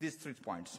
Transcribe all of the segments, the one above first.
These 3 points.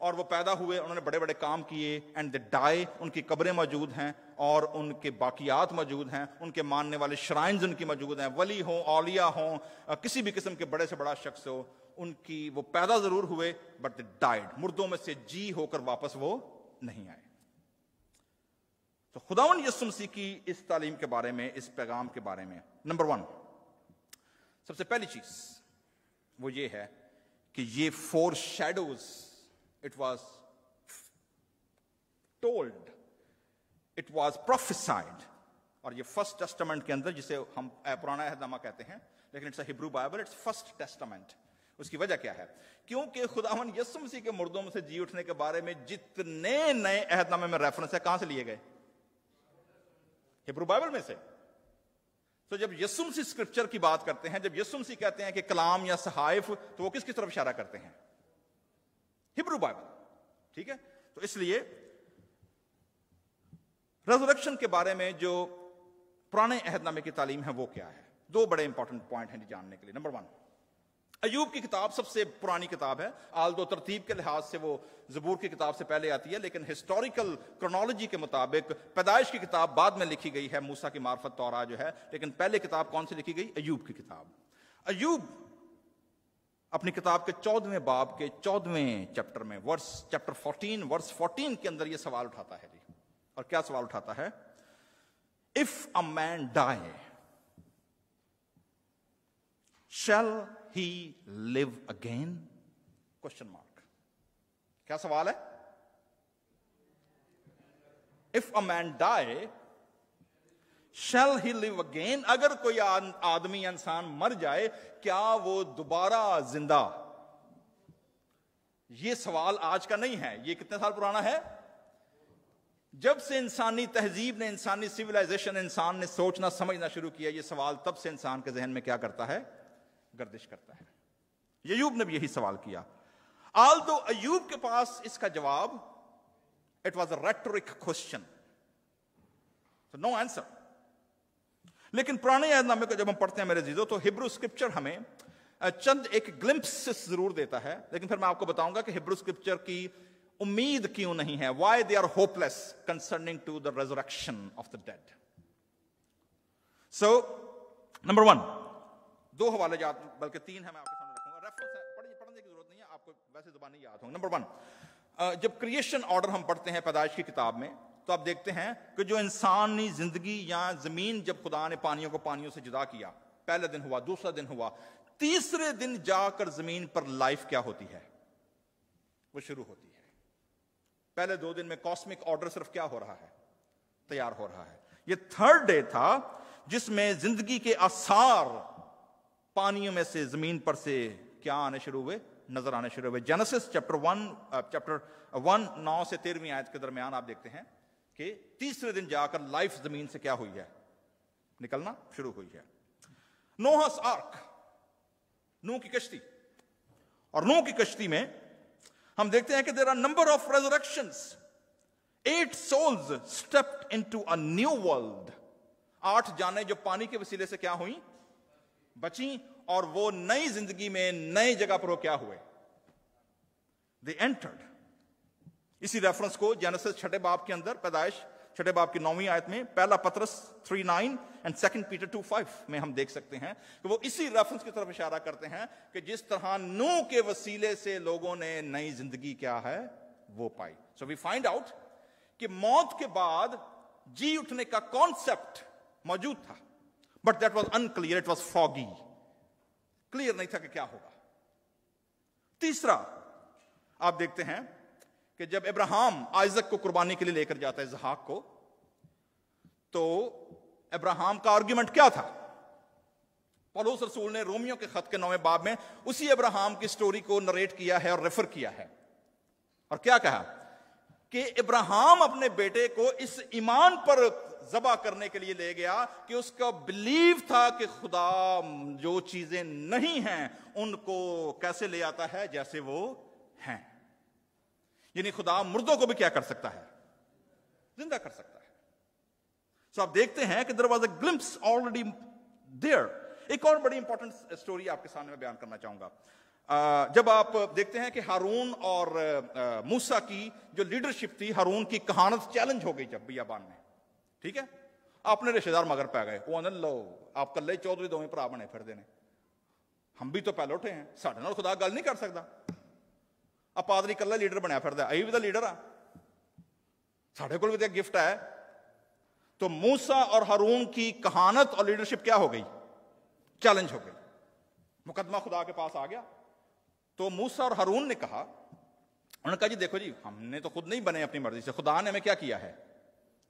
اور وہ پیدا ہوئے, انہوں نے بڑے بڑے کام کیے, اینڈ دے ڈائی, ان کی قبریں موجود ہیں اور ان کے باقیات موجود ہیں, ان کے ماننے والے شرائنز ان کی موجود ہیں, ولی ہوں, اولیاء ہوں, کسی بھی قسم کے بڑے سے بڑا شخص ہو, ان کی وہ پیدا ضرور ہوئے بٹ دے ڈائیڈ, مردوں میں سے جی ہو کر واپس وہ نہیں آئے. تو خداوند یسوع مسیح کی اس تعلیم کے بارے میں, اس پیغام کے بارے میں, نمبر 1 سب سے پہلی چیز وہ یہ ہے کہ یہ foreshadows, it was told, it was prophesied. اور یہ فرسٹ ٹیسٹامنٹ کے اندر, جسے ہم پرانا عہد نامہ کہتے ہیں لیکن it's a Hebrew Bible, it's first testament. اس کی وجہ کیا ہے؟ کیونکہ خداوند یسوع مسیح کے مردوں میں سے جی اٹھنے کے بارے میں جتنے نئے عہد نامے میں ریفرنس ہے, کہاں سے لیے گئے؟ ہیبرو بائبل میں سے. تو جب یسوع مسیح اسکرپچر کی بات کرتے ہیں, جب یسوع مسیح کہتے ہیں کہ کلام یا صحائف, تو وہ کس کی طرف اشارہ کرتے ہیں؟ Hebrew Bible. ٹھیک ہے, تو اس لیے ریزریکشن کے بارے میں جو پرانے عہد نامے کی تعلیم ہے وہ کیا ہے؟ 2 بڑے امپورٹنٹ پوائنٹ ہیں جاننے کے لیے. نمبر 1, ایوب کی کتاب سب سے پرانی کتاب ہے, آلدو ترتیب کے لحاظ سے وہ زبور کی کتاب سے پہلے آتی ہے, لیکن ہسٹوریکل کرونالوجی کے مطابق پیدائش کی کتاب بعد میں لکھی گئی ہے, موسیٰ کی معرفت تورات جو ہے, لیکن پہلے کتاب کون سی لکھی گئی؟ ایوب کی کتاب. ایوب اپنی کتاب کے 14ویں باب کے 14ویں چیپٹر میں چیپٹر 14 ورس 14 کے اندر یہ سوال اٹھاتا ہے. اور کیا سوال اٹھاتا ہے؟ If a man die, shall he live again? Question mark. کیا سوال ہے؟ If a man die, shall he live again? اگر کوئی آدمی, انسان مر جائے, کیا وہ دوبارہ زندہ؟ یہ سوال آج کا نہیں ہے, یہ کتنے سال پرانا ہے؟ جب سے انسانی تہذیب نے, انسانی سیولائزیشن, انسان نے سوچنا سمجھنا شروع کیا, یہ سوال تب سے انسان کے ذہن میں کیا کرتا ہے؟ گردش کرتا ہے. ایوب نے بھی یہی سوال کیا. آلدو ایوب کے پاس اس کا جواب, it was a rhetoric question, no answer. لیکن پرانے عہد نامے کو جب ہم پڑھتے ہیں میرے عزیزو, تو ہیبرو اسکرپچر ہمیں چند ایک گلمپس ضرور دیتا ہے, لیکن پھر میں آپ کو بتاؤں گا کہ ہیبرو اسکرپچر کی امید کیوں نہیں ہے. Why they are hopeless concerning to the resurrection of the dead. So, number 1, 2 حوالے جات, بلکہ 3 ہے, میں آپ کے سامنے رکھوں گا. ریفرنس ہے, پڑھنے کی ضرورت نہیں ہے, آپ کو ویسے زبان یاد ہوں. نمبر 1, جب کریشن آرڈر ہم پڑھتے ہیں پیدائش کی کتاب میں, تو آپ دیکھتے ہیں کہ جو انسانی زندگی یا زمین, جب خدا نے پانیوں کو پانیوں سے جدا کیا, پہلا دن ہوا, دوسرا دن ہوا, تیسرے دن جا کر زمین پر لائف کیا ہوتی ہے؟ وہ شروع ہوتی ہے. پہلے 2 دن میں کاسمک آرڈر صرف کیا ہو رہا ہے؟ تیار ہو رہا ہے. یہ 3rd ڈے تھا جس میں زندگی کے آثار پانیوں میں سے, زمین پر سے کیا آنے شروع ہوئے؟ نظر آنے شروع ہوئے. جینیسس چیپٹر 1 9 سے 13ویں آیت کے درمیان آپ دیکھتے ہیں کہ تیسرے دن جا کر لائف زمین سے کیا ہوئی ہے؟ نکلنا شروع ہوئی ہے. نوحس آرک, نوح کی کشتی, اور نوح کی کشتی میں ہم دیکھتے ہیں کہ there are number of resurrections. 8 souls stepped into a new world. 8 جانیں جو پانی کے وسیلے سے کیا ہوئیں؟ بچیں, اور وہ نئی زندگی میں نئی جگہ پر وہ کیا ہوئے؟ They entered. اسی ریفرنس کو جینیسس 6 باب کے اندر, پیدائش 6 باب کی 9ویں آیت میں, پہلا پطرس 3:9 and 2 Peter 2:5 میں ہم دیکھ سکتے ہیں کہ وہ اسی ریفرنس کی طرف اشارہ کرتے ہیں کہ جس طرح نوح کے وسیلے سے لوگوں نے نئی زندگی کیا ہے وہ پائی. So we find out کہ موت کے بعد جی اٹھنے کا کانسیپٹ موجود تھا, but that was unclear, it was foggy. Clear نہیں تھا کہ کیا ہوگا. تیسرا آپ دیکھتے ہیں کہ جب ابراہیم آئزک کو قربانی کے لیے لے کر جاتا ہے, اسحاق کو, تو ابراہیم کا آرگیومنٹ کیا تھا؟ پولس رسول نے رومیوں کے خط کے 9ویں باب میں اسی ابراہیم کی سٹوری کو نریٹ کیا ہے اور ریفر کیا ہے, اور کیا کہا کہ ابراہیم اپنے بیٹے کو اس ایمان پر ذبح کرنے کے لیے لے گیا کہ اس کا بلیو تھا کہ خدا جو چیزیں نہیں ہیں ان کو کیسے لے آتا ہے جیسے وہ ہیں. یعنی خدا مردوں کو بھی کیا کر سکتا ہے؟ زندہ کر سکتا ہے. سو آپ دیکھتے ہیں کہ there was a glimpse already there. ایک اور بڑی امپورٹنٹ سٹوری آپ کے سامنے میں بیان کرنا چاہوں گا. جب آپ دیکھتے ہیں کہ ہارون اور موسیٰ کی جو لیڈرشپ تھی، ہارون کی کہانت چیلنج ہو گئی جب بیابان میں، ٹھیک ہے، اپنے رشتے دار مگر پہ گئے، وہ لو آپ کلے چودھری دوویں بھرا بنے پھر دینے، ہم بھی تو پہلے اٹھے ہیں، ساڈے نال خدا گل نہیں کر سکتا، اب پادری کلا لیڈر بنیا پھر ائی بھی تو لیڈر آ، ساڈے کول بھی تو گفٹ ہے۔ تو موسیٰ اور ہارون کی کہانت اور لیڈرشپ کیا ہو گئی؟ چیلنج ہو گئی، مقدمہ خدا کے پاس آ گیا۔ تو موسیٰ اور ہارون نے کہا، انہوں نے کہا جی دیکھو جی، ہم نے تو خود نہیں بنے اپنی مرضی سے، خدا نے ہمیں کیا کیا ہے؟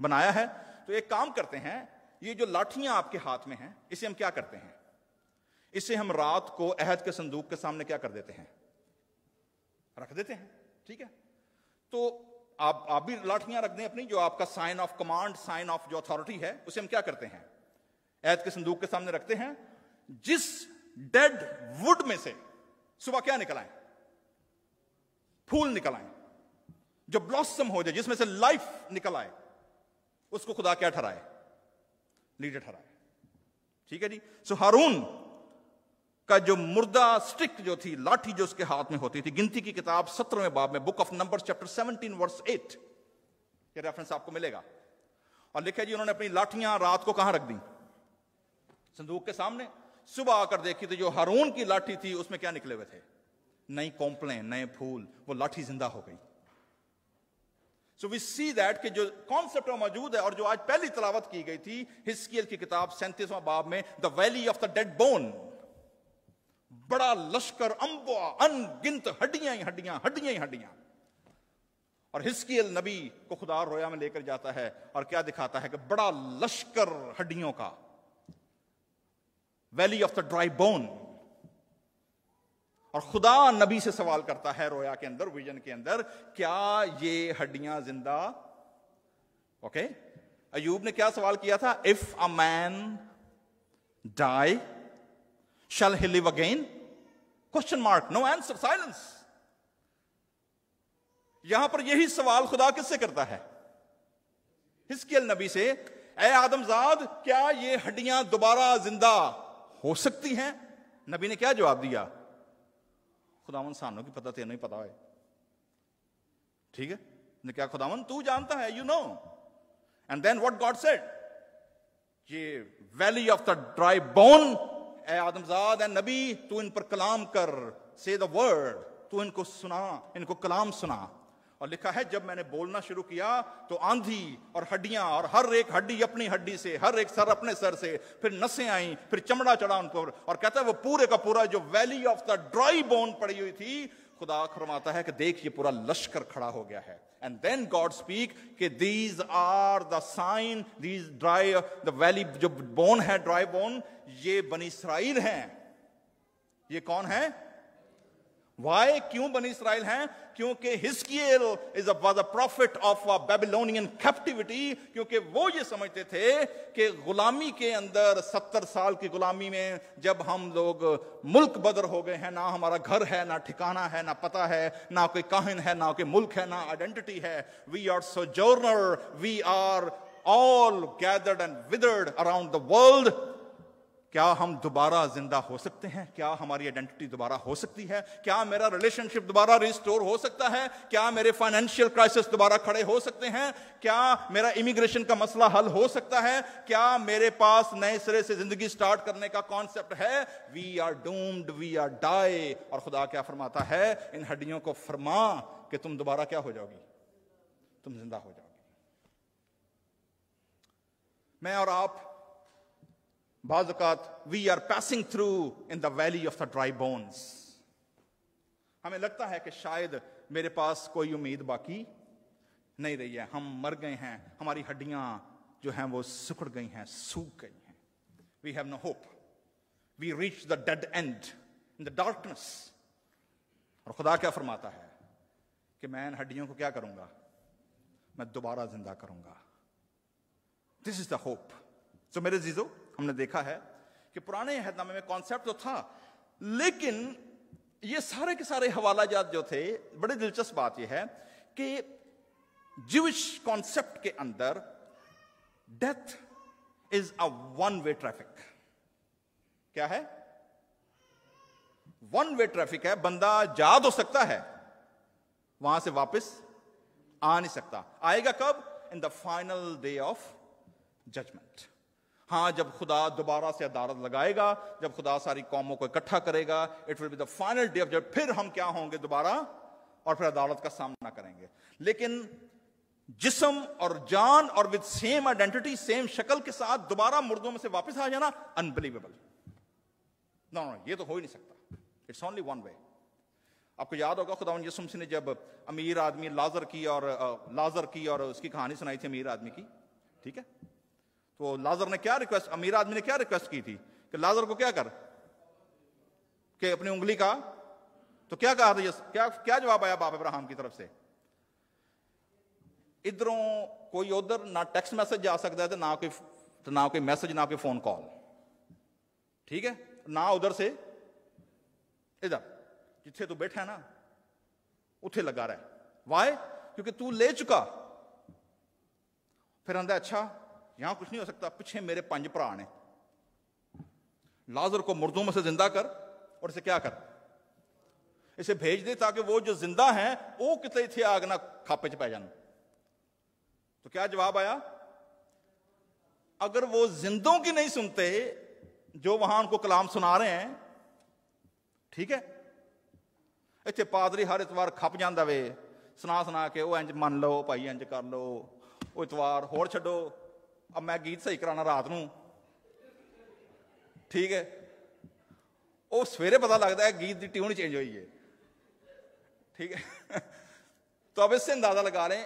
بنایا ہے۔ تو ایک کام کرتے ہیں، یہ جو لاٹھیاں آپ کے ہاتھ میں ہیں، اسے ہم کیا کرتے ہیں؟ اسے ہم رات کو عہد کے صندوق کے سامنے کیا کر دیتے ہیں؟ رکھ دیتے ہیں، ٹھیک ہے۔ تو آپ بھی لاٹھیاں رکھ دیں اپنی، جو آپ کا sign of command, sign of جو اتھارٹی ہے، اسے ہم کیا کرتے ہیں؟ عہد کے صندوق کے سامنے رکھتے ہیں۔ جس ڈیڈ وڈ میں سے صبح کیا نکل آئے؟ پھول نکل آئے، جو بلاسم ہو جائے، جس میں سے لائف نکل آئے، اس کو خدا کیا ٹھہرائے؟ لیڈر ٹھہرائے، ٹھیک ہے جی۔ سو ہارون کا جو مردہ سٹک جو تھی، لاٹھی جو اس کے ہاتھ میں ہوتی تھی، گنتی کی کتاب 17ویں باب میں، بک آف نمبر چیپٹر 17 ورس 8، یہ ریفرنس آپ کو ملے گا، اور لکھا جی انہوں نے اپنی لاٹھیاں رات کو کہاں رکھ دیں؟ صندوق کے سامنے۔ صبح آ کر دیکھی تو جو ہارون کی لاٹھی تھی اس میں کیا نکلے ہوئے تھے؟ نئی کونپلیں، نئے پھول، وہ لاٹھی زندہ ہو گئی۔ سو وی سی دیٹ کہ جو کانسیپٹ موجود ہے، اور جو آج پہلی تلاوت کی گئی تھی حزقیل کی کتاب 37واں باب میں، the valley of the dead bone, بڑا لشکر انبوا، ان گنت ہڈیاں ہی ہڈیاں، ہڈیاں ہی ہڈیاں، اور حزقیل نبی کو خدا رویا میں لے کر جاتا ہے اور کیا دکھاتا ہے کہ بڑا لشکر ہڈیوں کا، valley of the dry bone, اور خدا نبی سے سوال کرتا ہے رویا کے اندر، ویژن کے اندر، کیا یہ ہڈیاں زندہ؟ اوکے، ایوب نے کیا سوال کیا تھا؟ if a man die shall he live again? question mark, no answer, silence۔ یہاں پر یہی سوال خدا کس سے کرتا ہے؟ حزقیل نبی سے، اے آدم زاد، کیا یہ ہڈیاں دوبارہ زندہ ہو سکتی ہیں؟ نبی نے کیا جواب دیا؟ خداوند سانوں کی پتہ تینوں ہی پتا ہے، ٹھیک ہے، نے کیا خداوند تو جانتا ہے، you know۔ and then what God said، یہ valley of the dry bone, اے آدم زاد، اے نبی، تو ان پر کلام کر، say the word، تو ان کو سنا، ان کو کلام سنا۔ اور لکھا ہے جب میں نے بولنا شروع کیا تو آندھی اور ہڈیاں، اور ہر ایک ہڈی اپنی ہڈی سے، ہر ایک سر اپنے سر سے، پھر نسیں آئیں، پھر چمڑا چڑھا ان پر، اور کہتا ہے وہ پورے کا پورا جو valley of the dry bone پڑی ہوئی تھی، خدا فرماتا ہے کہ دیکھ یہ پورا لشکر کھڑا ہو گیا ہے۔ And then God speak کہ these are the sign, these dry, the valley جو بون ہے، ڈرائی بون، یہ بنی اسرائیل ہیں۔ یہ کون ہے؟ Why؟ کیوں بنی اسرائیل ہیں؟ کیونکہ حزقیل was a prophet of a Babylonian captivity، کیونکہ وہ یہ سمجھتے تھے کہ غلامی کے اندر، 70 سال کی غلامی میں جب ہم لوگ ملک بدر ہو گئے ہیں، نہ ہمارا گھر ہے، نہ ٹھکانہ ہے، نہ پتہ ہے، نہ کوئی کاہن ہے، نہ کوئی ملک ہے، نہ آئیڈینٹی ہے، we are sojourner، we are all gathered and withered around the world۔ کیا ہم دوبارہ زندہ ہو سکتے ہیں؟ کیا ہماری آئیڈینٹی دوبارہ ہو سکتی ہے؟ کیا میرا ریلیشن شپ دوبارہ ریسٹور ہو سکتا ہے؟ کیا میرے فائنینشیل کرائسس دوبارہ کھڑے ہو سکتے ہیں؟ کیا میرا امیگریشن کا مسئلہ حل ہو سکتا ہے؟ کیا میرے پاس نئے سرے سے زندگی سٹارٹ کرنے کا کانسیپٹ ہے؟ We are doomed, we are die. اور خدا کیا فرماتا ہے؟ ان ہڈیوں کو فرما کہ تم دوبارہ کیا ہو جاؤ گی؟ تم زندہ ہو جاؤ گی۔ میں اور آپ بعض اوقات we are passing through in the valley of the dry bones، ہمیں لگتا ہے کہ شاید میرے پاس کوئی امید باقی نہیں رہی ہے، ہم مر گئے ہیں، ہماری ہڈیاں جو ہیں وہ سکڑ گئی ہیں، سوکھ گئی ہیں، we have no hope، we reach the dead end in the darkness۔ اور خدا کیا فرماتا ہے کہ میں ان ہڈیوں کو کیا کروں گا؟ میں دوبارہ زندہ کروں گا۔ This is the hope۔ تو میرے عزیزو، ہم نے دیکھا ہے کہ پرانے عہد نامے میں کانسیپٹ تو تھا، لیکن یہ سارے کے سارے حوالہ جات جو تھے، بڑی دلچسپ بات یہ ہے کہ جوش کانسیپٹ کے اندر death is a one way traffic. کیا ہے؟ ون وے ٹریفک ہے, بندہ جا تو سکتا ہے, وہاں سے واپس آ نہیں سکتا. آئے گا کب؟ In the final day of judgment. ہاں, جب خدا دوبارہ سے عدالت لگائے گا, جب خدا ساری قوموں کو اکٹھا کرے گا, it will be the final day of judgment. پھر ہم کیا ہوں گے دوبارہ, اور پھر عدالت کا سامنا کریں گے. لیکن جسم اور جان اور ود سیم آئیڈینٹی, سیم شکل کے ساتھ دوبارہ مردوں میں سے واپس آ جانا, انبلیویبل. نو, یہ تو ہو ہی نہیں سکتا. It's only one way. آپ کو یاد ہوگا خداوند یسوع مسیح نے جب امیر آدمی لازر کی اور اس کی کہانی سنائی تھی امیر آدمی کی, ٹھیک ہے, تو لازر نے کیا ریکویسٹ, امیر آدمی نے کیا ریکویسٹ کی تھی کہ لازر کو کیا کر, کہ اپنی انگلی کا, تو کیا کہا تھا, کیا جواب آیا باپ ابراہیم کی طرف سے؟ ادھروں کوئی ادھر نہ ٹیکسٹ میسج جا سکتا ہے, نہ کوئی میسج, نہ کوئی فون کال, ٹھیک ہے, نہ ادھر سے ادھر, جتھے تو بیٹھا ہے نا اتھے لگا رہا ہے. وائے؟ کیونکہ تو لے چکا. پھر آندا اچھا یہاں کچھ نہیں ہو سکتا, پیچھے میرے 5 بھرا نے, لازر کو مردوں میں سے زندہ کر اور اسے کیا کر, اسے بھیج دے تاکہ وہ جو زندہ ہیں وہ کتنے تھے آگ نہ کھاپے چ پی جان. تو کیا جواب آیا؟ اگر وہ زندوں کی نہیں سنتے جو وہاں ان کو کلام سنا رہے ہیں, ٹھیک ہے, اتنے پادری ہر اتوار کھپ جاندہ وے سنا کے, وہ انج من لو بھائی, انج کر لو, وہ اتوار ہور چھڈو, اب میں گیت صحیح کرانا رات نو, ٹھیک ہے, وہ سویرے پتہ لگتا ہے گیت دی ٹیون چینج ہوئی ہے, ٹھیک ہے. تو اب اس سے اندازہ لگا لیں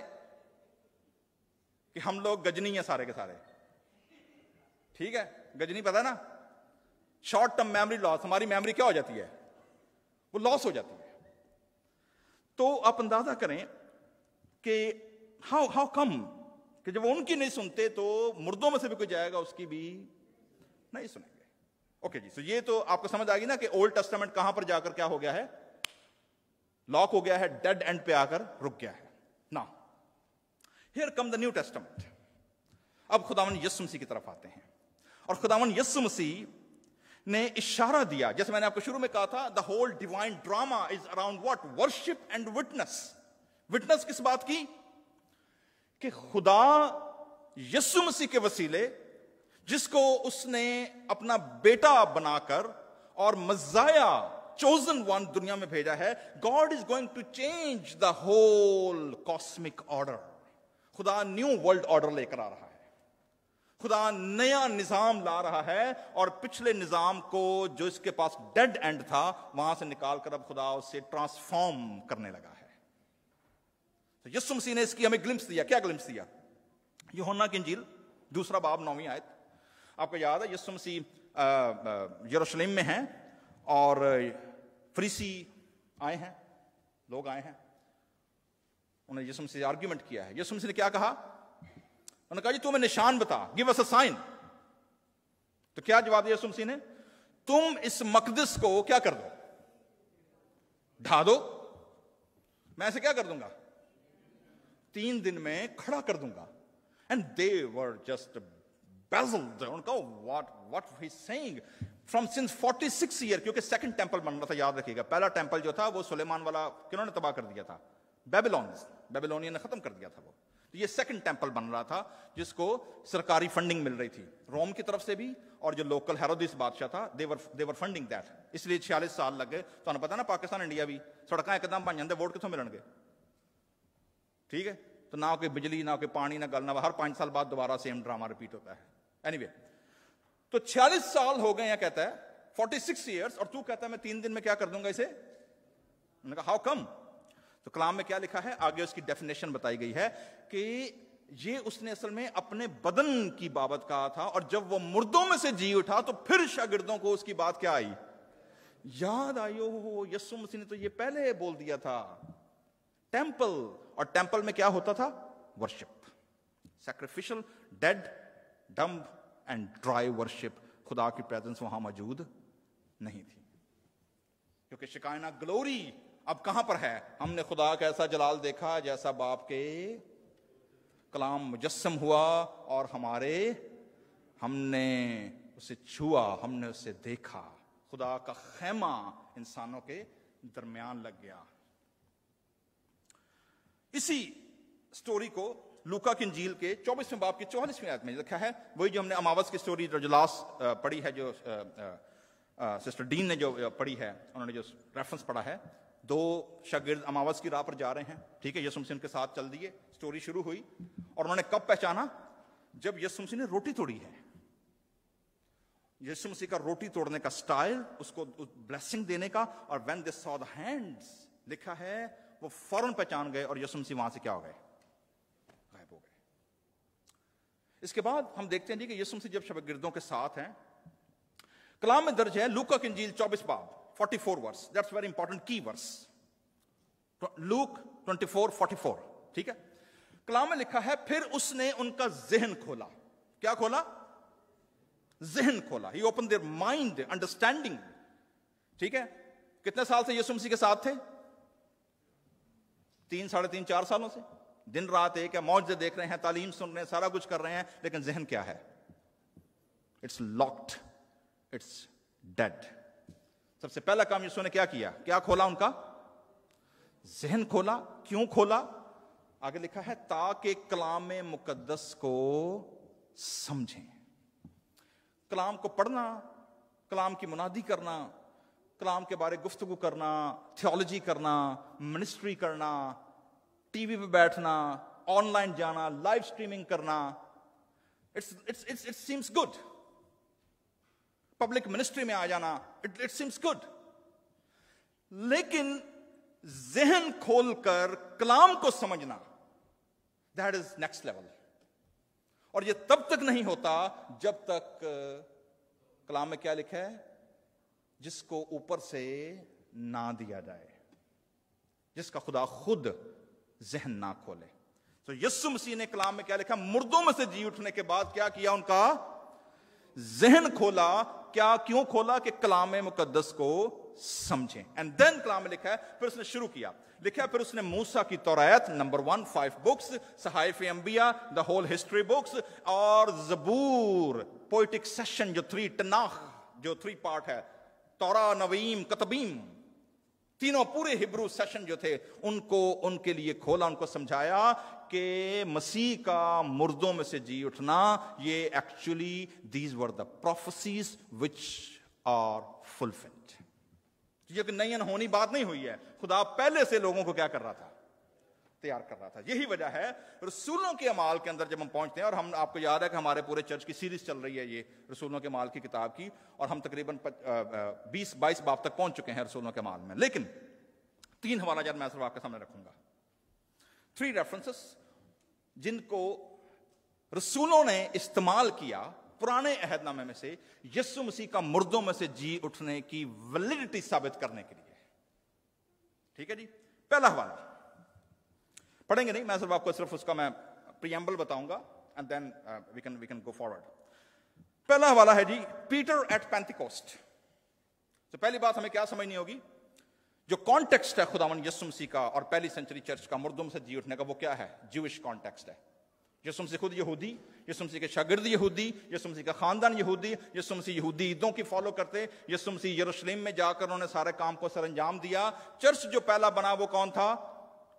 کہ ہم لوگ گجنی ہیں سارے کے سارے, ٹھیک ہے, گجنی پتہ ہے نا, شارٹ ٹرم میموری لاس, ہماری میموری کیا ہو جاتی ہے, وہ لاس ہو جاتی ہے. تو آپ اندازہ کریں کہ ہاؤ کم کہ جب وہ ان کی نہیں سنتے تو مردوں میں سے بھی کوئی جائے گا اس کی بھی نہیں سنیں گے. اوکے جی, سو یہ تو آپ کو سمجھ آ گئی نا کہ اولڈ ٹیسٹامنٹ کہاں پر جا کر کیا ہو گیا ہے, لاک ہو گیا ہے, ڈیڈ اینڈ پہ آ کر رک گیا ہے. نا here come the New Testament. اب خداوند یسوع مسیح کی طرف آتے ہیں, اور خداوند یسوع مسیح نے اشارہ دیا, جیسے میں نے آپ کو شروع میں کہا تھا, the whole divine drama is around what, worship and witness. Witness کس بات کی؟ کہ خدا یسوع مسیح کے وسیلے, جس کو اس نے اپنا بیٹا بنا کر اور مزایا چوزن ون دنیا میں بھیجا ہے, God is going to change the whole cosmic order. خدا نیو ورلڈ آرڈر لے کر آ رہا ہے, خدا نیا نظام لا رہا ہے, اور پچھلے نظام کو جو اس کے پاس ڈیڈ اینڈ تھا وہاں سے نکال کر اب خدا اسے ٹرانسفارم کرنے لگا ہے. تو یسوع مسیح نے اس کی ہمیں گلمپس دیا. کیا گلمپس دیا؟ یوحنا کی انجیل 2 باب 9 آیت. آپ کو یاد ہے یسوع مسیح یروشلم میں ہیں اور فریسی آئے ہیں, لوگ آئے ہیں, انہوں نے یسوع مسیح سے آرگیومنٹ کیا ہے. یسوع مسیح نے کیا کہا؟ انہوں نے کہا جی تمہیں نشان بتا, گیو اس اے سائن. تو کیا جواب دیا یسوع مسیح نے؟ تم اس مقدس کو کیا کر دو, ڈھا دو, میں اسے کیا کر دوں گا, 3 دن میں کھڑا کر دوں گا. And they were just baffled. ان کا what he's saying from since 46 years, کیونکہ سیکنڈ ٹیمپل بن رہا تھا, یاد رکھیے گا. پہلا ٹیمپل جو تھا وہ سلیمان والا کنہوں نے تباہ کر دیا تھا, بیبلونین نے ختم کر دیا تھا. وہ تو یہ سیکنڈ ٹیمپل بن رہا تھا جس کو سرکاری فنڈنگ مل رہی تھی روم کی طرف سے بھی, اور جو لوکل ہیرودیس بادشاہ تھا they were funding that. اس لیے 46 سال لگ گئے. تو انہیں پتا نا پاکستان انڈیا بھی سڑکیں ایک دم بن جاندے, ووٹ کتوں ملن گے, ٹھیک ہے. تو نہ کوئی بجلی, نہ کوئی پانی, نہ گلنا, ہر 5 سال بعد دوبارہ سیم ڈرامہ ریپیٹ ہوتا ہے. اینی وے, تو 46 سال ہو گئے ہیں کہتا ہے, 46 ایئرس, اور تو کہتا ہے میں 3 دن میں کیا کر دوں گا اسے. انہوں نے کہا ہاؤ کم. تو کلام میں کیا لکھا ہے آگے, اس کی ڈیفینیشن بتائی گئی ہے کہ یہ اس نے اصل میں اپنے بدن کی بابت کہا تھا, اور جب وہ مردوں میں سے جی اٹھا تو پھر شاگردوں کو اس کی بات کیا آئی, یاد آئی. ہو یسوع مسیح نے تو یہ پہلے بول دیا تھا. ٹیمپل, اور ٹیمپل میں کیا ہوتا تھا, worship, sacrificial, dead, dumb and dry worship. خدا کی پریزنس وہاں موجود نہیں تھی, کیونکہ شکائنہ گلوری اب کہاں پر ہے. ہم نے خدا کا ایسا جلال دیکھا جیسا باپ کے کلام مجسم ہوا, اور ہم نے اسے چھوا, ہم نے اسے دیکھا. خدا کا خیمہ انسانوں کے درمیان لگ گیا. اسی سٹوری کو لوکا کی انجیل کے 24ویں باب کی 44ویں آیت میں لکھا ہے. وہی جو ہم نے اماوس کی سٹوری جو لاسٹ پڑھی ہے, جو سسٹر ڈین نے جو پڑھی ہے, انہوں نے جو ریفرنس پڑھا ہے, 2 شاگرد اماوس کی راہ پر جا رہے ہیں, ٹھیک ہے, یسوع مسیح ان کے ساتھ چل دیے, سٹوری شروع ہوئی, اور انہوں نے کب پہچانا؟ جب یسوع مسیح نے روٹی توڑی ہے. یسوع مسیح کا روٹی توڑنے کا سٹائل, اس کو بلیسنگ دینے کا, اور when they saw the hands لکھا ہے وہ فوراً پہچان گئے, اور یسوع مسیح وہاں سے کیا ہو گئے؟ غائب ہو گئے. اس کے بعد ہم دیکھتے ہیں کہ یسوع مسیح جب شاگردوں کے ساتھ ہیں, کلام میں درج ہے لوکا کی انجیل 24 باب 44 ورس, دیٹس ویری امپورٹنٹ کی ورس, لوک 24:44, ٹھیک ہے. کلام میں لکھا ہے پھر اس نے ان کا ذہن کھولا. کیا کھولا؟ ذہن کھولا. ہی اوپن دیئر مائنڈ, انڈرسٹینڈنگ, ٹھیک ہے. کتنے سال سے یسوع مسیح کے ساتھ تھے؟ 3 ساڑھے 3 4 سالوں سے. دن رات ایک ہے, معجزے دیکھ رہے ہیں, تعلیم سن رہے ہیں, سارا کچھ کر رہے ہیں, لیکن ذہن کیا ہے؟ It's locked, it's dead. سب سے پہلا کام یسوع نے کیا کیا؟ کیا کھولا؟ ان کا ذہن کھولا. کیوں کھولا؟ آگے لکھا ہے تاکہ کلام مقدس کو سمجھیں. کلام کو پڑھنا, کلام کی منادی کرنا, کلام کے بارے گفتگو کرنا, تھیولوجی کرنا, منسٹری کرنا, ٹی وی پہ بیٹھنا, آن لائن جانا, لائیو سٹریمنگ کرنا, it seems good. Public ministry میں آ جانا, اٹ سیمس گڈ. لیکن ذہن کھول کر کلام کو سمجھنا, دیٹ از نیکسٹ لیول. اور یہ تب تک نہیں ہوتا جب تک کلام میں کیا لکھا ہے؟ جس کو اوپر سے نہ دیا جائے, جس کا خدا خود ذہن نہ کھولے. تو یسوع مسیح نے کلام میں کیا لکھا؟ مردوں میں سے جی اٹھنے کے بعد کیا کیا؟ ان کا ذہن کھولا. کیا کیوں کھولا؟ کہ کلام مقدس کو سمجھیں. اینڈ دین کلام میں لکھا ہے پھر اس نے شروع کیا. لکھا ہے پھر اس نے موسیٰ کی توریت نمبر 1 5 بکس, صحائف انبیاء دا ہول ہسٹری بکس, اور زبور پوئٹک سیشن جو 3 تناخ جو 3 پارٹ ہے, تورا نویم کتبیم, تینوں پورے ہبرو سیشن جو تھے ان کو ان کے لیے کھولا, ان کو سمجھایا کہ مسیح کا مردوں میں سے جی اٹھنا یہ actually these were the prophecies which are fulfilled. یہ کہ نئی انہونی بات نہیں ہوئی ہے, خدا پہلے سے لوگوں کو کیا کر رہا تھا؟ تیار کر رہا تھا. یہی وجہ ہے رسولوں کے اعمال کے اندر جب ہم پہنچتے ہیں, اور ہم آپ کو یاد ہے کہ ہمارے پورے چرچ کی سیریز چل رہی ہے یہ رسولوں کے اعمال کی کتاب کی, اور ہم تقریباً 20-22 باب تک پہنچ چکے ہیں رسولوں کے اعمال میں. لیکن 3 حوالہ جات میں صرف آپ کے سامنے رکھوں گا, 3 ریفرنسز جن کو رسولوں نے استعمال کیا پرانے عہد نامے میں سے یسوع مسیح کا مردوں میں سے جی اٹھنے کی ویلیڈیٹی ثابت کرنے کے لیے. ٹھیک ہے جی. پہلا حوالہ پڑھیں گے نہیں, میں صرف آپ کو صرف اس کا میں پریمبل بتاؤں گا, and then we can go forward. پہلا حوالہ ہے جی پیٹر ایٹ پینتیکوسٹ. تو پہلی بات ہمیں کیا سمجھنی ہوگی؟ جو کانٹیکسٹ ہے خداوند یسوع مسیح کا اور پہلی سنچری چرچ کا مردوں میں سے جی اٹھنے کا, وہ کیا ہے؟ جوش کانٹیکسٹ ہے. یسوع مسیح خود یہودی, یسوع مسیح کے شاگرد یہودی, یسوع مسیح کا خاندان یہودی, یسوع مسیح یہودی عیدوں کی فالو کرتے, یسوع مسیح یروشلم میں جا کر انہوں نے سارے کام کو سر انجام دیا. چرچ جو پہلا بنا وہ کون تھا؟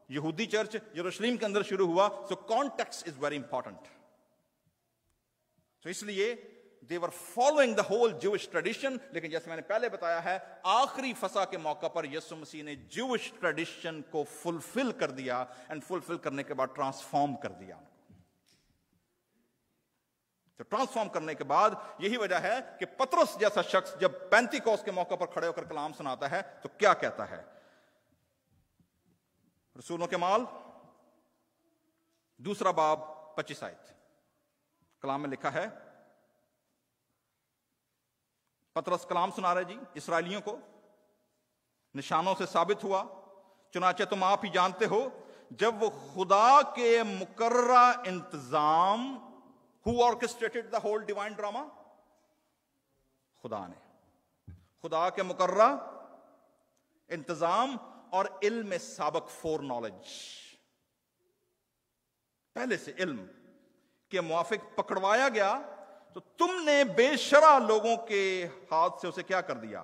یہودی چرچ, یروشلم کے اندر شروع ہوا. سو کانٹیکسٹ از ویری امپورٹنٹ. تو اس لیے they were following the whole Jewish tradition. لیکن جیسے میں نے پہلے بتایا ہے آخری فسح کے موقع پر یسوع مسیح نے Jewish tradition کو فلفل کر دیا, and فلفل کرنے کے بعد ٹرانسفارم کر دیا. تو ٹرانسفارم کرنے کے بعد یہی وجہ ہے کہ پطرس جیسا شخص جب پینتیکوس کے موقع پر کھڑے ہو کر کلام سناتا ہے تو کیا کہتا ہے؟ رسولوں کے اعمال 2 باب 25 آیت کلام میں لکھا ہے, پطرس کلام سنا رہے جی اسرائیلیوں کو, نشانوں سے ثابت ہوا, چنانچہ تم آپ ہی جانتے ہو جب وہ خدا کے مقررہ انتظام, who orchestrated the whole divine drama? خدا نے, خدا کے مقررہ انتظام اور علم سابق فور نالج, پہلے سے علم کے موافق پکڑوایا گیا, تو تم نے بے شرع لوگوں کے ہاتھ سے اسے کیا کر دیا؟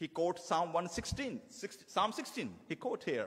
He quotes Psalm 16, he quote here,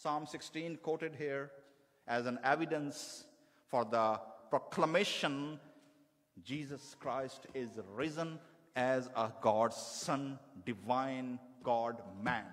Psalm 16 quoted here as an evidence for the proclamation Jesus Christ is risen as a God's son, divine God man.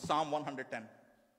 Psalm 110,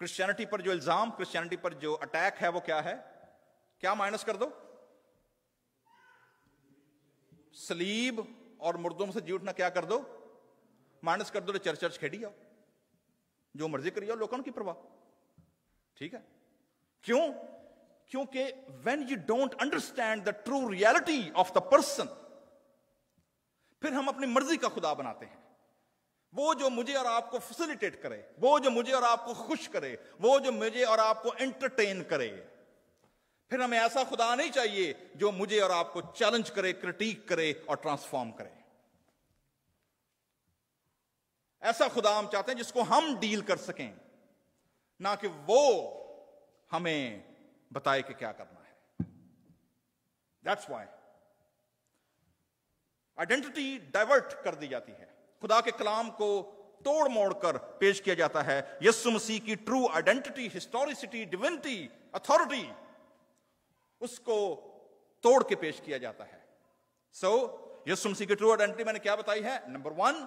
Christianity پر جو الزام، کرسچینٹی پر جو اٹیک ہے وہ کیا ہے؟ کیا مائنس کر دو؟ صلیب اور مردوں میں سے جی اٹھنا کیا کر دو؟ مائنس کر دو. تو چرچ کھیڑی آؤ، جو مرضی کری آؤ، لوگوں کی پرواہ. ٹھیک ہے؟ کیوں؟ کیونکہ when you don't understand the true reality of the person، پھر ہم اپنی مرضی کا خدا بناتے ہیں. وہ جو مجھے اور آپ کو فیسیلیٹیٹ کرے، وہ جو مجھے اور آپ کو خوش کرے، وہ جو مجھے اور آپ کو انٹرٹین کرے. پھر ہمیں ایسا خدا نہیں چاہیے جو مجھے اور آپ کو چیلنج کرے، کرٹیک کرے اور ٹرانسفارم کرے. ایسا خدا ہم چاہتے ہیں جس کو ہم ڈیل کر سکیں، نہ کہ وہ ہمیں بتائے کہ کیا کرنا ہے. That's why آئیڈینٹی ڈائیورٹ کر دی جاتی ہے. خدا کے کلام کو توڑ موڑ کر پیش کیا جاتا ہے. یسوع مسیح کی ٹرو آئیڈینٹی، ہسٹوریسٹی، ڈیوینٹی، اتھارٹی، اس کو توڑ کے پیش کیا جاتا ہے. سو یسوع مسیح کی ٹرو آئیڈینٹی میں نے کیا بتائی ہے؟ نمبر 1،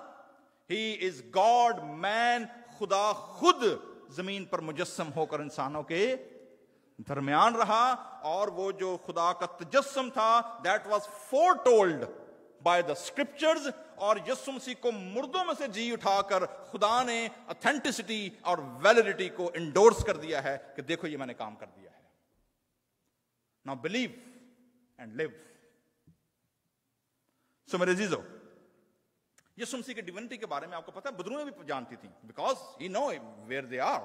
ہی از گاڈ مین. خدا خود زمین پر مجسم ہو کر انسانوں کے درمیان رہا، اور وہ جو خدا کا تجسم تھا that was foretold by the scriptures. اور یسوع مسیح کو مردوں میں سے جی اٹھا کر خدا نے اتھینٹسٹی اور ویلیڈیٹی کو انڈورس کر دیا ہے کہ دیکھو یہ میں نے کام کر دیا ہے. Now believe and live. So میرے عزیزو، یسوع مسیح کے ڈیونٹی کے بارے میں آپ کو پتا ہے بدرویں بھی جانتی تھیں، because he know where they are.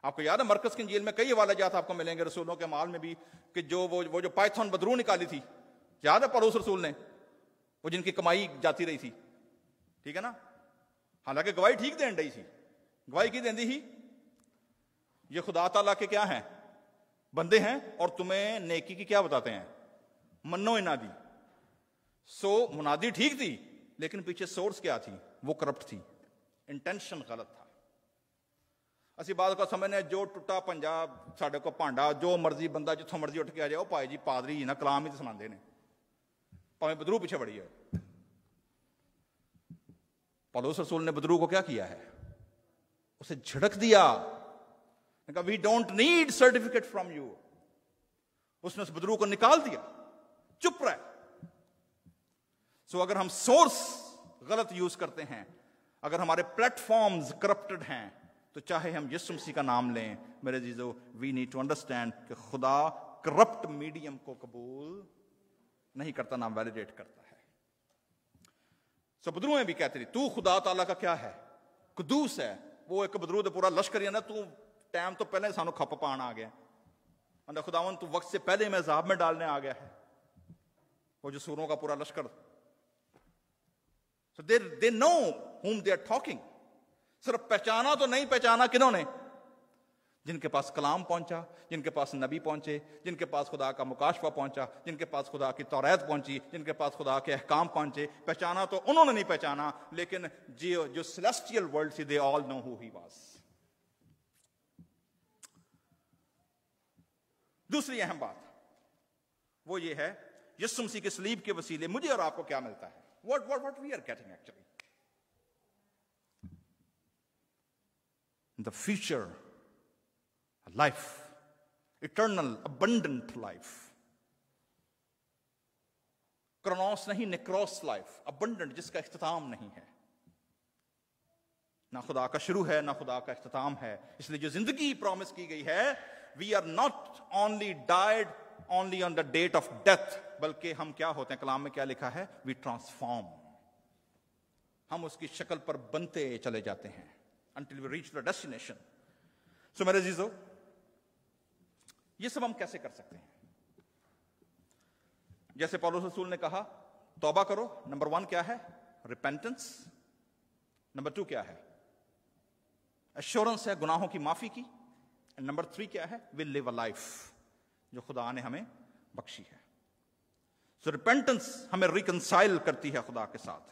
آپ کو یاد ہے مرکز کی انجیل میں کئی حوالے جات آپ کو ملیں گے، رسولوں کے اعمال میں بھی، کہ جو وہ جو پائتھون بدرو نکالی تھی، یاد ہے پولس رسول نے، وہ جن کی کمائی جاتی رہی تھی. ٹھیک ہے نا؟ حالانکہ گواہی ٹھیک دین رہی تھی. گواہی کی دین دی ہی یہ خدا تعالیٰ کے کیا ہیں؟ بندے ہیں، اور تمہیں نیکی کی کیا بتاتے ہیں؟ منو انادی. سو منادی ٹھیک تھی، لیکن پیچھے سورس کیا تھی؟ وہ کرپٹ تھی، انٹینشن غلط تھا. اسی بات کو سمجھنے جو ٹوٹا پنجاب ساڈے کو پانڈا، جو مرضی بندہ جتوں مرضی اٹھ کے آ جائے، پائے جی پادری ہی نا کلام ہی تو سناندے نے، پاویں بدرو پیچھے بڑی ہے. پولس رسول نے بدرو کو کیا کیا ہے؟ اسے جھڑک دیا، we don't need certificate from you. اس نے اس بدرو کو نکال دیا، چپ رہے. سو اگر ہم سورس غلط یوز کرتے ہیں، اگر ہمارے پلیٹ فارمز کرپٹڈ ہیں، تو چاہے ہم یسوع مسیح کا نام لیں، میرے عزیزو، وی نیڈ ٹو انڈرسٹینڈ کہ خدا کرپٹ میڈیم کو قبول نہیں کرتا، نہ ویلیڈیٹ کرتا ہے. سو بدرو میں بھی کہتے تھے تو خدا تعالیٰ کا کیا ہے؟ قدوس ہے. وہ ایک بدرو تو پورا لشکر ہی ہے نا، تو ٹائم تو پہلے سانو کھپ پان آ گیا، خداون تو وقت سے پہلے میں عذاب میں ڈالنے آ گیا ہے. وہ جو سوروں کا پورا لشکر. So they know whom they are talking. صرف پہچانا تو نہیں پہچانا کنہوں نے؟ جن کے پاس کلام پہنچا، جن کے پاس نبی پہنچے، جن کے پاس خدا کا مکاشفہ پہنچا، جن کے پاس خدا کی توریت پہنچی، جن کے پاس خدا کے احکام پہنچے. پہچانا تو انہوں نے نہیں پہچانا، لیکن جو سیلیسٹیل ورلڈ تھی، they all know who he was. دوسری اہم بات وہ یہ ہے، یسوع مسیح کے صلیب کے وسیلے مجھے اور آپ کو کیا ملتا ہے؟ What we are getting actually. The future life, eternal, abundant life. کرونوس نہیں، نیکروس لائف، abundant، جس کا اختتام نہیں ہے. نہ خدا کا شروع ہے، نہ خدا کا اختتام ہے. اس لیے جو زندگی پرومس کی گئی ہے، we are not only died only on the date of death، بلکہ ہم کیا ہوتے ہیں؟ کلام میں کیا لکھا ہے؟ we transform. ہم اس کی شکل پر بنتے چلے جاتے ہیں until we reach the destination. سو میرے عزیزو، یہ سب ہم کیسے کر سکتے ہیں؟ جیسے پولس رسول نے کہا توبہ کرو. نمبر 1 کیا ہے؟ repentance. نمبر 2 کیا ہے؟ assurance ہے گناہوں کی معافی کی. نمبر 3 کیا ہے؟ we live a life جو خدا نے ہمیں بخشی ہے. سو repentance ہمیں ریکنسائل کرتی ہے خدا کے ساتھ.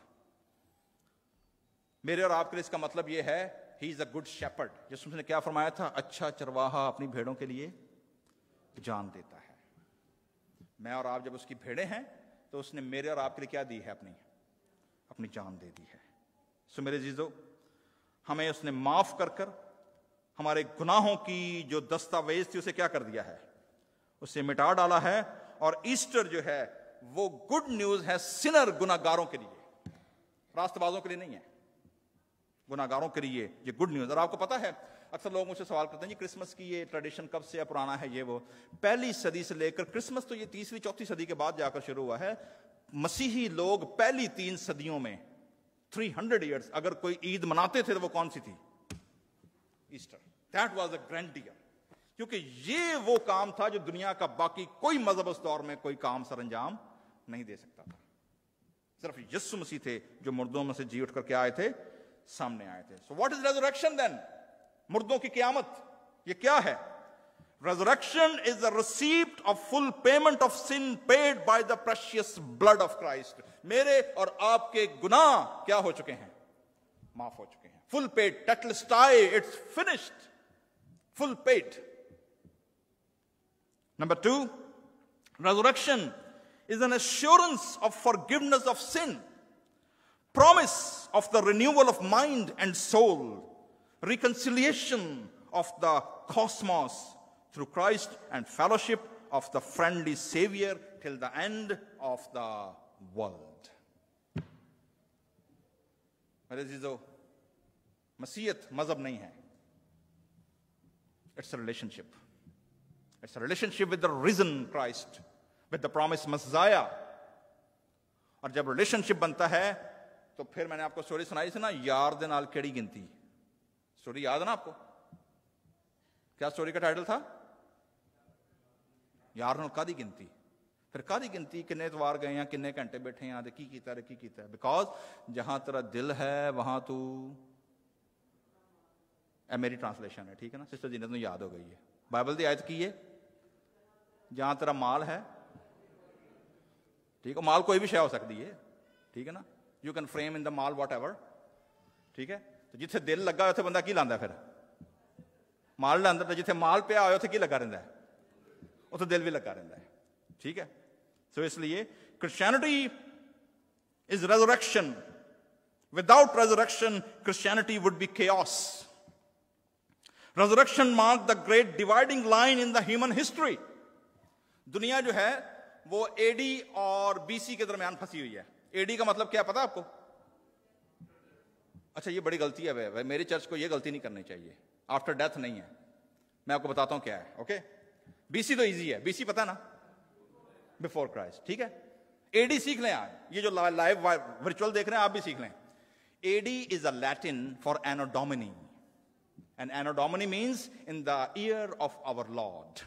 میرے اور آپ کے لیے اس کا مطلب یہ ہے ہی از اے گڈ شیپرڈ. جس نے کیا فرمایا تھا؟ اچھا چرواہا اپنی بھیڑوں کے لیے جان دیتا ہے. میں اور آپ جب اس کی بھیڑیں ہیں تو اس نے میرے اور آپ کے لیے کیا دی ہے؟ اپنی جان دے دی ہے. سو میرے عزیزو، ہمیں اس نے معاف کر کر ہمارے گناہوں کی جو دستاویز تھی اسے کیا کر دیا ہے؟ اسے مٹا ڈالا ہے. اور ایسٹر جو ہے وہ گڈ نیوز ہے سنر گناہگاروں کے لیے، راست بازوں کے لیے نہیں ہے، گناہگاروں کے لیے یہ گڈ نیوز. اور آپ کو پتا ہے اکثر لوگ مجھ سے سوال کرتے ہیں جی کرسمس کی یہ ٹریڈیشن کب سے ہے، پرانا ہے یہ وہ. پہلی صدی سے لے کر کرسمس تو یہ 3 4 صدی کے بعد جا کر شروع ہوا ہے. مسیحی لوگ پہلی 3 صدیوں میں 300 ایئرس اگر کوئی عید مناتے تھے تو وہ کون سی تھی؟ Easter. That was a grand deal. کیونکہ یہ وہ کام تھا جو دنیا کا باقی کوئی مذہب اس دور میں کوئی کام سر انجام نہیں دے سکتا تھا. صرف یسوع مسیح تھے جو مردوں میں سے جی اٹھ کر کے آئے تھے، سامنے آئے تھے. سو واٹ از ریزریکشن دین؟ مردوں کی قیامت یہ کیا ہے؟ Resurrection is the receipt of full payment of sin paid by the precious blood of Christ. میرے اور آپ کے گناہ کیا ہو چکے ہیں؟ معاف ہو چکے ہیں. Full paid, tetelestai, it's finished. Full paid. Number 2, resurrection is an assurance of forgiveness of sin, promise of the renewal of mind and soul, reconciliation of the cosmos through Christ, and fellowship of the friendly Savior till the end of the world. میرے عزیزو، مسیحیت مذہب نہیں ہے. It's a relationship. It's a relationship with the risen Christ, with the promised Messiah. اور جب relation شپ بنتا ہے تو پھر میں نے آپ کو سٹوری سنائی تھی نا، یار دے نال کیڑی گنتی. سٹوری یاد ہے نا آپ کو؟ کیا سٹوری کا ٹائٹل تھا؟ یار نال کادی گنتی. پھر کادی گنتی کنے اتوار گئے ہیں، کنے گھنٹے بیٹھے ہیں، کی کیتا ہے کی کیتا ہے. بیکاز جہاں تیرا دل ہے وہاں تو، اے میری ٹرانسلیشن ہے ٹھیک ہے نا، سسٹر جنت نوں یاد ہو گئی ہے. بائبل دی آیت کی ہے، جہاں تیرا مال ہے، ٹھیک ہے، مال کوئی بھی شے ہو سکتی ہے ٹھیک ہے نا، you can frame in the mall what ever ٹھیک ہے. تو جتھے دل لگا اتنے بندہ کی لاندا پھر مال لاندا. تو جتھے مال پیا ہوئے اتنے کی لگا رہتا ہے؟ اتنے دل بھی لگا رہتا ہے ٹھیک ہے. سو اس لیے Christianity is resurrection. Without resurrection Christianity would be chaos. Resurrection marked the great dividing line in the human history. دنیا جو ہے وہ اے ڈی اور بی سی کے درمیان پھنسی ہوئی ہے. اے ڈی کا مطلب کیا پتا آپ کو؟ اچھا یہ بڑی غلطی ہے، میری چرچ کو یہ غلطی نہیں کرنی چاہیے. آفٹر ڈیتھ نہیں ہے، میں آپ کو بتاتا ہوں کیا ہے. اوکے، بی سی تو ایزی ہے، بی سی پتا نا، بفور کرائسٹ ٹھیک ہے. اے ڈی سیکھ لیں آج، یہ جو لائیو ورچوئل دیکھ رہے ہیں آپ بھی سیکھ لیں. اے D is a Latin for اینو ڈومینی. And Anno Domini means in the year of our Lord.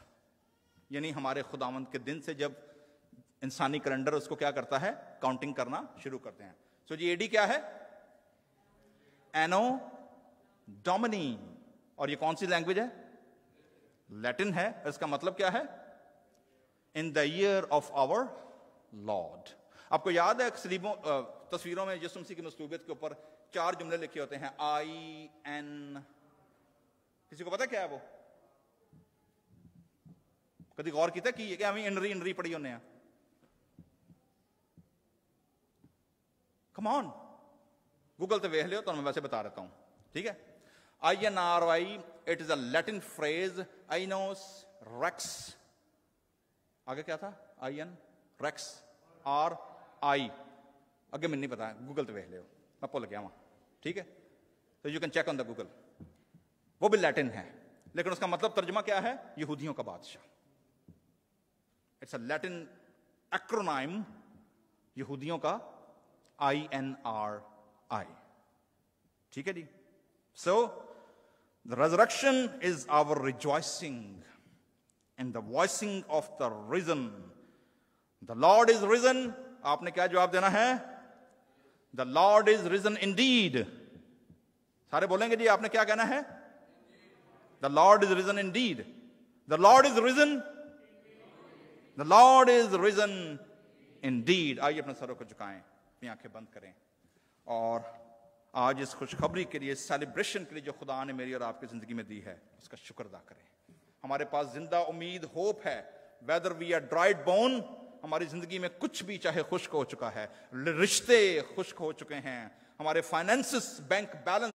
یعنی ہمارے خداوند کے دن سے جب انسانی کیلنڈر اس کو کیا کرتا ہے؟ کاؤنٹنگ کرنا شروع کرتے ہیں. سو جی اے ڈی کیا ہے؟ Anno Domini. اور یہ کون سی لینگویج ہے؟ لیٹن ہے. اس کا مطلب کیا ہے؟ In the year of our Lord. آپ کو یاد ہے تصویروں میں یسوع مسیح کی مصلوبیت کے اوپر 4 جملے لکھے ہوتے ہیں، IN. کسی کو پتا کیا ہے وہ؟ کدی غور کیتا کی ہے کہ ہمیں انری پڑھی ہونے ہیں؟ کم آن گوگل تے ویکھ لیو، تو میں ویسے بتا رہتا ہوں ٹھیک ہے. INRI, it is a Latin phrase, Ainos Rex. آگے کیا تھا؟ IN Rex RI. آگے میں نہیں پتا، گوگل تے ویکھ لیو، میں بھول گیا وہاں ٹھیک ہے. تو you can check on the Google. وہ بھی لیٹن ہے، لیکن اس کا مطلب ترجمہ کیا ہے؟ یہودیوں کا بادشاہ. اٹس اے لیٹن ایکرونائم، یہودیوں کا INRI ٹھیک ہے جی. سو the resurrection is our rejoicing and the voicing of the risen. The Lord is risen. آپ نے کیا جواب دینا ہے؟ The Lord is risen indeed. سارے بولیں گے جی، آپ نے کیا کہنا ہے؟ The Lord is risen indeed. The Lord is risen. The Lord is risen indeed. آئیے اپنے سروں کو جھکائیں، اپنی آنکھیں بند کریں، اور آج اس خوشخبری کے لیے، سیلیبریشن کے لیے جو خدا نے میری اور آپ کی زندگی میں دی ہے، اس کا شکر ادا کریں. ہمارے پاس زندہ امید، ہوپ ہے. whether we are dried bone، ہماری زندگی میں کچھ بھی چاہے خشک ہو چکا ہے، رشتے خشک ہو چکے ہیں، ہمارے فائنینسز، بینک بیلنس